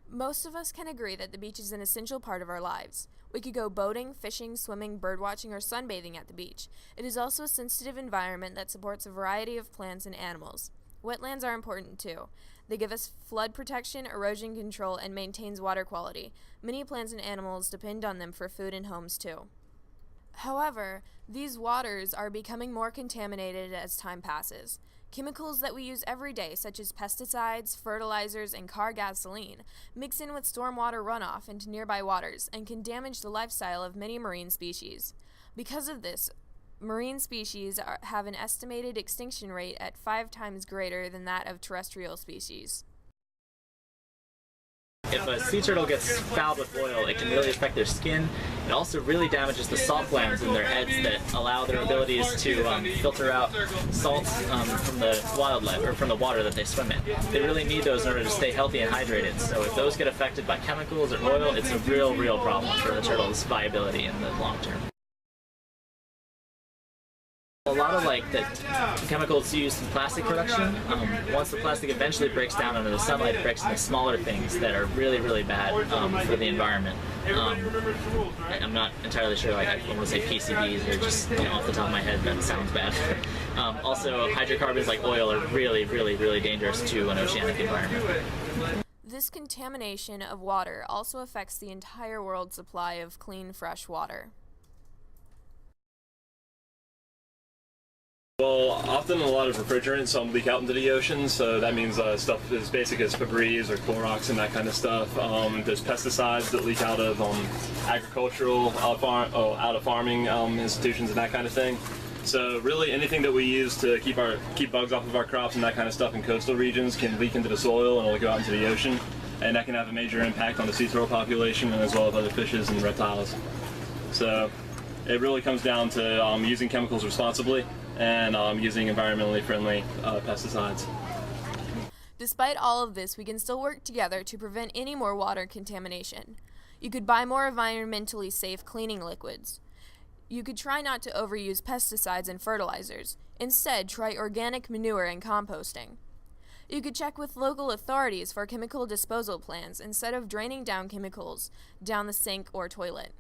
Most of us can agree that the beach is an essential part of our lives. We could go boating, fishing, swimming, birdwatching, or sunbathing at the beach. It is also a sensitive environment that supports a variety of plants and animals. Wetlands are important too. They give us flood protection, erosion control, and maintains water quality. Many plants and animals depend on them for food and homes too. However, these waters are becoming more contaminated as time passes. Chemicals that we use every day, such as pesticides, fertilizers, and car gasoline, mix in with stormwater runoff into nearby waters and can damage the lifestyle of many marine species. Because of this, marine species have an estimated extinction rate at 5 times greater than that of terrestrial species. If a sea turtle gets fouled with oil, it can really affect their skin. It also really damages the salt glands in their heads that allow their abilities to filter out salts from the wildlife or from the water that they swim in. They really need those in order to stay healthy and hydrated. So if those get affected by chemicals or oil, it's a real problem for the turtle's viability in the long term. A lot of the chemicals used in plastic production, once the plastic eventually breaks down under the sunlight, it breaks into smaller things that are really bad for the environment. I'm not entirely sure, I want to say PCBs or just off the top of my head, that sounds bad. Also, hydrocarbons like oil are really dangerous to an oceanic environment. This contamination of water also affects the entire world's supply of clean, fresh water. Well, often a lot of refrigerants leak out into the ocean, so that means stuff as basic as Febreze or Clorox and that kind of stuff. There's pesticides that leak out of agricultural, out of farming institutions and that kind of thing. So really anything that we use to keep bugs off of our crops and that kind of stuff in coastal regions can leak into the soil and it'll go out into the ocean, and that can have a major impact on the sea turtle population and as well as other fishes and reptiles. So it really comes down to using chemicals responsibly and using environmentally friendly pesticides. Despite all of this, we can still work together to prevent any more water contamination. You could buy more environmentally safe cleaning liquids. You could try not to overuse pesticides and fertilizers. Instead, try organic manure and composting. You could check with local authorities for chemical disposal plans instead of draining down chemicals down the sink or toilet.